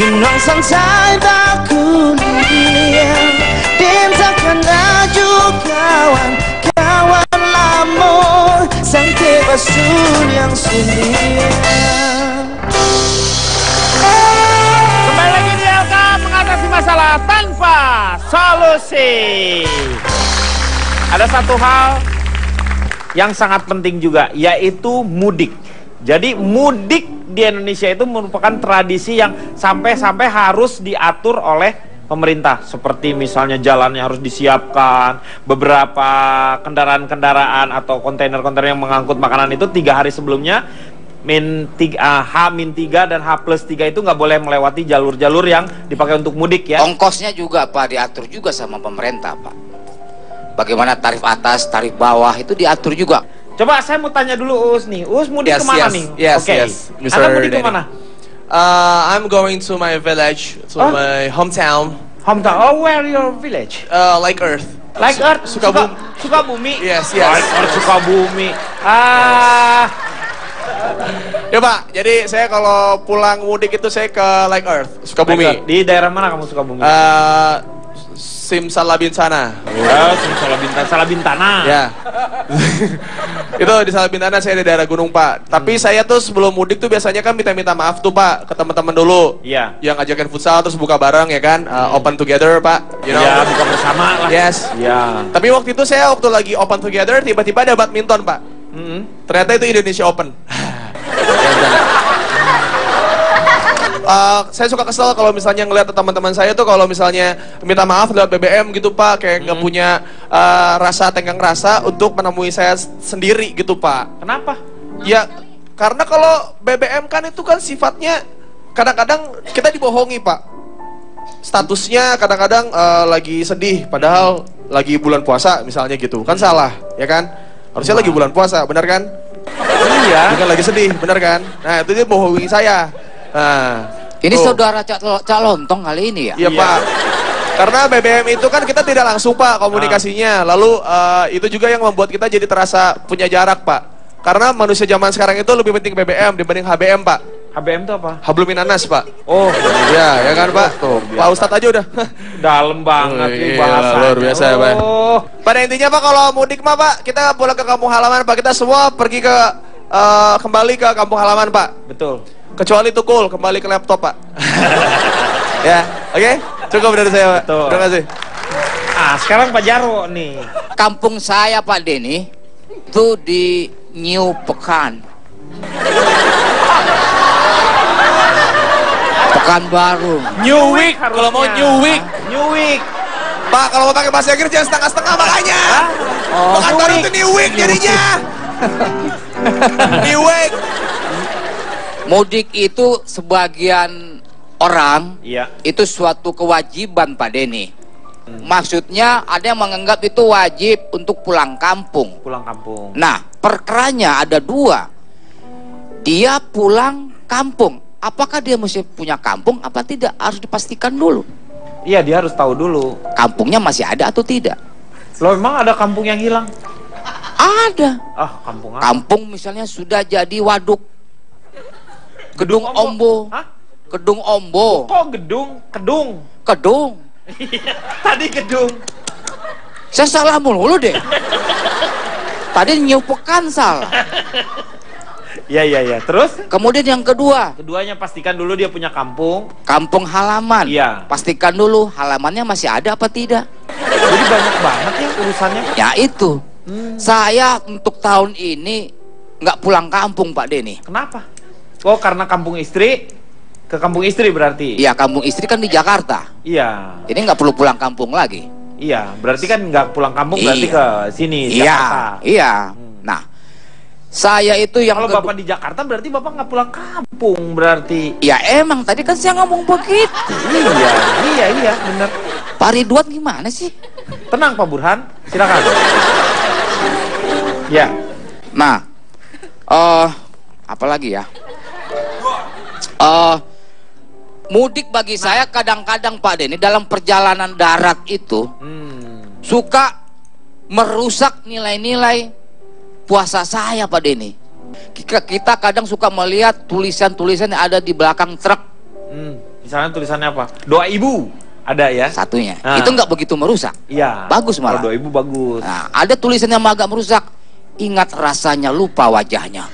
Ginang sansai baku dia dan takkan laju kawan-kawan lama sampai basun yang sulit. Kembali lagi di LK mengatasi masalah tanpa solusi. Ada satu hal yang sangat penting juga, yaitu mudik. Jadi mudik di Indonesia itu merupakan tradisi yang sampai-sampai harus diatur oleh pemerintah. Seperti misalnya jalannya harus disiapkan, beberapa kendaraan-kendaraan atau kontainer-kontainer yang mengangkut makanan itu 3 hari sebelumnya H-3 dan H+3 itu nggak boleh melewati jalur-jalur yang dipakai untuk mudik ya. Ongkosnya juga Pak diatur juga sama pemerintah Pak. Bagaimana tarif atas, tarif bawah itu diatur juga. Coba saya mau tanya dulu Uus nih. Uus mudik kemana nih? Oke. Anda mudik kemana? I'm going to my village, to my hometown. Hometown. Oh, where your village? Like Earth. Like Earth? Sukabumi. Yes. Like Earth, Sukabumi. Ya Pak, jadi saya kalau pulang mudik itu saya ke Like Earth, Sukabumi. Di daerah mana kamu Sukabumi? Simsalabintana. Ya, Salabintana. Ya. Itu di Salabintana, saya di daerah gunung Pak. Tapi saya tuh sebelum mudik tuh biasanya kan minta maaf tuh Pak ke teman-teman dulu. Iya. Yang ngajakin futsal terus buka bareng ya kan, open together Pak. You know? Ya, buka bersama lah. Yes. Ya. Tapi waktu itu saya waktu lagi open together tiba-tiba ada badminton Pak. Ternyata itu Indonesia Open. Saya suka kesel kalau misalnya ngeliat teman-teman saya tuh kalau misalnya minta maaf lewat BBM gitu Pak, kayak nggak punya rasa tenggang rasa untuk menemui saya sendiri gitu Pak. Kenapa? Ya karena kalau BBM kan itu kan sifatnya kadang-kadang kita dibohongi Pak. Statusnya kadang-kadang lagi sedih padahal lagi bulan puasa misalnya gitu, kan salah ya kan? Harusnya lagi bulan puasa, benar kan? Iya. Bukan lagi sedih, benar kan? Nah itu dia bohongi saya. Nah, ini saudara Cak Lontong kali ini ya? Iya Pak. Karena BBM itu kan kita tidak langsung Pak komunikasinya. Lalu itu juga yang membuat kita jadi terasa punya jarak Pak. Karena manusia zaman sekarang itu lebih penting BBM dibanding HBM Pak. HBM itu apa? Hablum minanas Pak. Oh ya kan Pak. Tuh, Pak Ustadz aja udah. Dalam banget nih bahasanya. Luar biasa ya Pak. Pada intinya Pak kalau mudik mah Pak, kita pulang ke kampung halaman Pak. Kita semua pergi ke kembali ke kampung halaman Pak. Betul. Kecuali Tukul, kembali ke laptop Pak. Ya, oke? Cukup dari saya Pak. Betul. Terima kasih. Sekarang Pak Jarwo nih. Kampung saya Pak Denny itu di New Pekan. Pekanbaru. New Week kalau mau New Week. New Week. Pak, kalau mau pakai bahasa Inggris jangan setengah-setengah makanya. Pekanbaru itu New Week jadinya. New Week. Mudik itu sebagian orang itu suatu kewajiban Pak Denny. Maksudnya ada yang menganggap itu wajib untuk pulang kampung. Pulang kampung. Nah, perkeranya ada 2. Dia pulang kampung. Apakah dia mesti punya kampung apa tidak? Harus dipastikan dulu. Iya, dia harus tahu dulu. Kampungnya masih ada atau tidak? Loh, memang ada kampung yang hilang? Ada. Kampung apa? Kampung misalnya sudah jadi waduk. Gedung Ombo. Hah? Gedung Ombo. Kok gedung? Kedung. Kedung. Tadi gedung. Saya salah mulu deh. Tadi New Pekan salah. Iya. Terus? Kemudian yang kedua. Keduanya pastikan dulu dia punya kampung. Kampung halaman. Iya. Pastikan dulu halamannya masih ada apa tidak. Jadi banyak banget ya urusannya. Ya itu. Saya untuk tahun ini nggak pulang kampung Pak Denny. Kenapa? Oh, karena kampung istri. Ke kampung istri berarti? Iya, kampung istri kan di Jakarta. Iya. Jadi nggak perlu pulang kampung lagi. Iya, berarti kan nggak pulang kampung berarti ke sini, Jakarta. Iya. Nah, saya itu yang kalau Bapak di Jakarta berarti Bapak nggak pulang kampung berarti. Ya emang tadi kan saya ngomong begitu. Iya, benar. Pak Ridwan gimana sih? Tenang Pak Burhan, silakan. Ya. Nah, apa lagi ya? Mudik bagi saya kadang-kadang Pak Denny dalam perjalanan darat itu suka merusak nilai-nilai puasa saya Pak Denny. Kita kadang suka melihat tulisan-tulisan yang ada di belakang truk. Misalnya tulisannya apa? Doa ibu. Ada ya? Satunya. Itu nggak begitu merusak. Iya. Bagus malah. Kalau doa ibu bagus. Nah, ada tulisannya agak merusak. Ingat rasanya lupa wajahnya.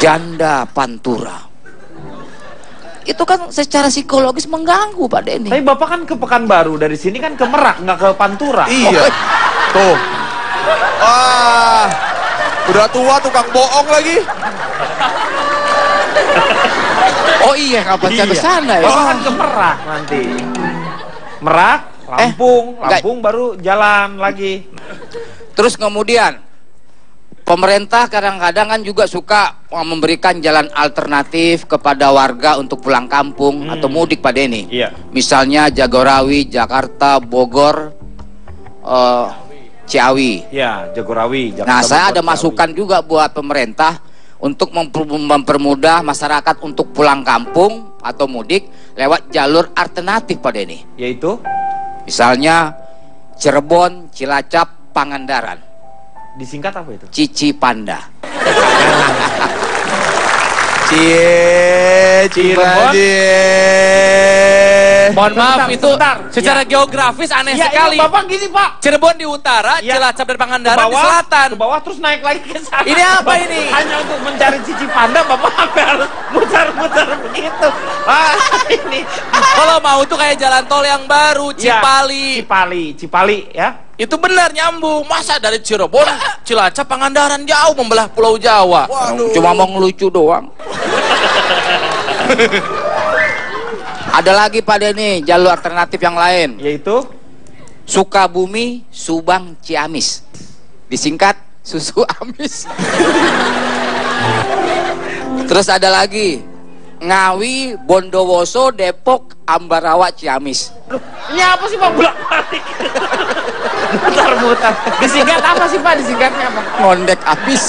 Janda Pantura. Itu kan secara psikologis mengganggu Pak Denny. Tapi Bapak kan ke Pekanbaru, dari sini kan ke Merak, nggak ke Pantura. Iya. Tuh. Wah. Udah tua tukang bohong lagi. Oh iya, kapan saya ke sana ya? Bapak kan ke Merak nanti. Merak, Lampung baru jalan lagi. Terus kemudian pemerintah kadang-kadang kan juga suka memberikan jalan alternatif kepada warga untuk pulang kampung atau mudik Pak Denny. Iya. Misalnya Jagorawi, Jakarta, Bogor, Ciawi. Iya, Jagorawi, Jakarta. Nah, saya ada Ciawi. masukan juga buat pemerintah untuk mempermudah masyarakat untuk pulang kampung atau mudik lewat jalur alternatif Pak Denny. Yaitu? Misalnya Cirebon, Cilacap, Pangandaran. Disingkat apa itu? Cici Panda. Cirebon. Mohon maaf, itu secara geografis aneh sekali. Iya, Bapak gini Pak. Cirebon di utara, Cilacap dan Pangandaran di selatan. Ke bawah terus naik lagi ke sana. Ini apa ini? Hanya untuk mencari Cici Panda, Bapak harus muter-muter begitu. Ah, ini. Kalau mau tuh kayak jalan tol yang baru, Cipali. Cipali ya. Itu benar nyambung. Masa dari Cirebon, Cilacap, Pangandaran jauh membelah Pulau Jawa. Cuma mau ngelucu doang. Ada lagi Pak Denny jalur alternatif yang lain, yaitu Sukabumi, Subang, Ciamis. Disingkat susu amis. Terus ada lagi Ngawi, Bondowoso, Depok, Ambarawa, Ciamis. Ini apa sih Pak, bolak-balik? Mutar-mutar. Disingkat apa sih Pak? Disingkatnya apa? Ngondek habis.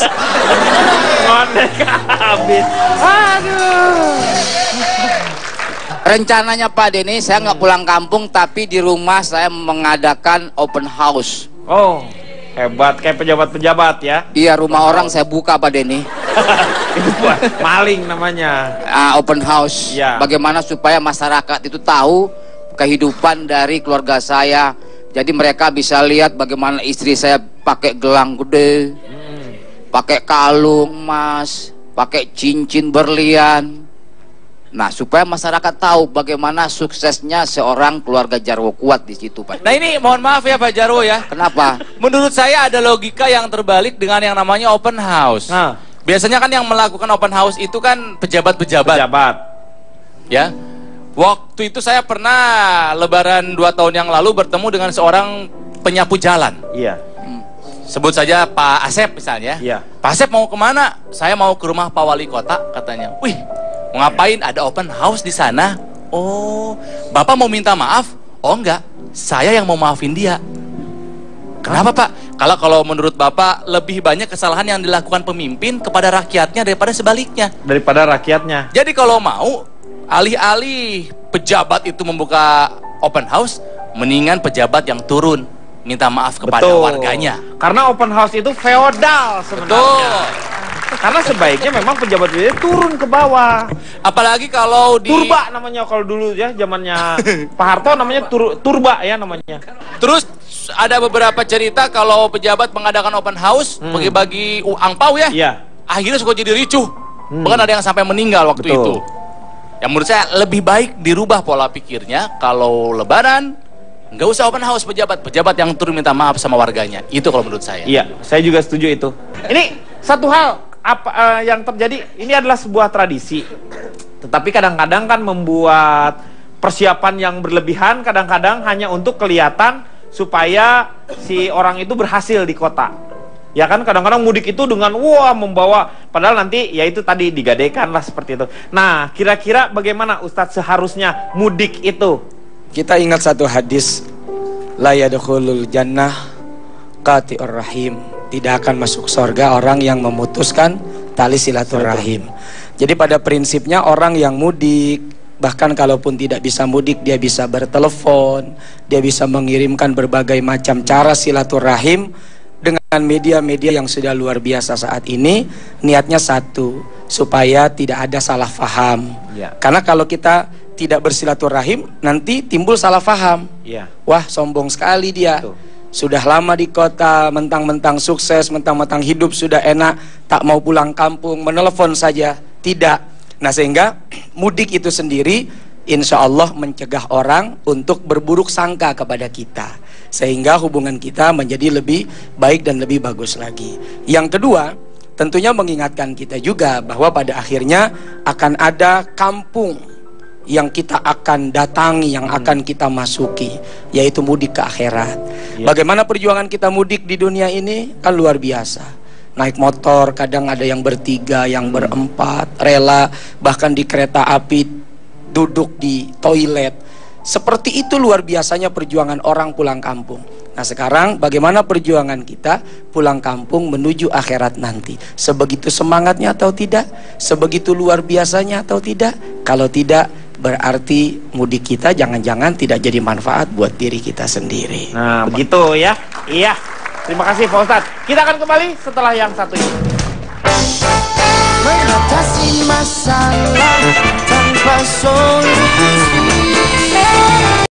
Ngondek habis. Aduh. Rencananya Pak Denny, saya nggak pulang kampung, tapi di rumah saya mengadakan open house. Oh, hebat, kayak pejabat-pejabat ya? Iya, rumah orang saya buka Pak Denny. Itu buat maling namanya. Open house. Ya. Bagaimana supaya masyarakat itu tahu kehidupan dari keluarga saya. Jadi mereka bisa lihat bagaimana istri saya pakai gelang gede, pakai kalung emas, pakai cincin berlian. Nah, supaya masyarakat tahu bagaimana suksesnya seorang keluarga Jarwo kuat di situ, Pak. Nah ini mohon maaf ya Pak Jarwo ya. Kenapa? Menurut saya ada logika yang terbalik dengan yang namanya open house. Nah, biasanya kan yang melakukan open house itu kan pejabat-pejabat. Ya. Waktu itu saya pernah lebaran 2 tahun yang lalu bertemu dengan seorang penyapu jalan. Iya. Sebut saja Pak Asep misalnya. Iya. Pak Asep mau kemana? Saya mau ke rumah Pak Wali Kota katanya. Wih, mau ngapain? Ada open house di sana. Oh, Bapak mau minta maaf? Oh enggak, saya yang mau maafin dia. Kenapa Pak? Kalau menurut Bapak lebih banyak kesalahan yang dilakukan pemimpin kepada rakyatnya daripada sebaliknya. Daripada rakyatnya. Jadi kalau mau alih-alih pejabat itu membuka open house, mendingan pejabat yang turun minta maaf kepada warganya. Karena open house itu feodal sebenarnya. Betul. Karena sebaiknya memang pejabat itu turun ke bawah. Apalagi kalau di Turba namanya kalau dulu ya, zamannya Pak Harto namanya Turba ya namanya. Terus ada beberapa cerita kalau pejabat mengadakan open house, bagi-bagi angpau ya. Iya. Akhirnya suka jadi ricuh. Bahkan ada yang sampai meninggal waktu itu. Yang menurut saya lebih baik dirubah pola pikirnya. Kalau lebaran nggak usah open house pejabat yang turun minta maaf sama warganya. Itu kalau menurut saya. Iya, saya juga setuju itu. Ini satu hal yang terjadi, ini adalah sebuah tradisi. Tetapi kadang-kadang kan membuat persiapan yang berlebihan, kadang-kadang hanya untuk kelihatan supaya si orang itu berhasil di kota. Ya kan, kadang-kadang mudik itu dengan wah membawa, padahal nanti ya itu tadi digadaikan lah seperti itu. Nah, kira-kira bagaimana Ustadz seharusnya mudik itu? Kita ingat satu hadis, la yadkhulul jannah qati'ur rahim. Tidak akan masuk surga orang yang memutuskan tali silaturahim. Jadi pada prinsipnya orang yang mudik, bahkan kalaupun tidak bisa mudik, dia bisa bertelepon, dia bisa mengirimkan berbagai macam cara silaturahim dengan media-media yang sudah luar biasa saat ini. Niatnya satu, supaya tidak ada salah faham. Karena kalau kita tidak bersilaturahim, nanti timbul salah faham. Wah, sombong sekali dia. Sudah lama di kota, mentang-mentang sukses, mentang-mentang hidup sudah enak, tak mau pulang kampung, menelepon saja. Tidak. Nah, sehingga mudik itu sendiri insya Allah mencegah orang untuk berburuk sangka kepada kita, sehingga hubungan kita menjadi lebih baik dan lebih bagus lagi. Yang kedua, tentunya mengingatkan kita juga bahwa pada akhirnya akan ada kampung yang kita akan datangi, yang akan kita masuki, yaitu mudik ke akhirat. Bagaimana perjuangan kita mudik di dunia ini kan luar biasa. Naik motor, kadang ada yang bertiga, yang berempat, rela bahkan di kereta api, duduk di toilet. Seperti itu luar biasanya perjuangan orang pulang kampung. Nah, sekarang bagaimana perjuangan kita pulang kampung menuju akhirat nanti? Sebegitu semangatnya atau tidak? Sebegitu luar biasanya atau tidak? Kalau tidak, berarti mudik kita jangan-jangan tidak jadi manfaat buat diri kita sendiri. Nah, begitu ya. Iya. Terima kasih Pak Ustadz. Kita akan kembali setelah yang satu ini.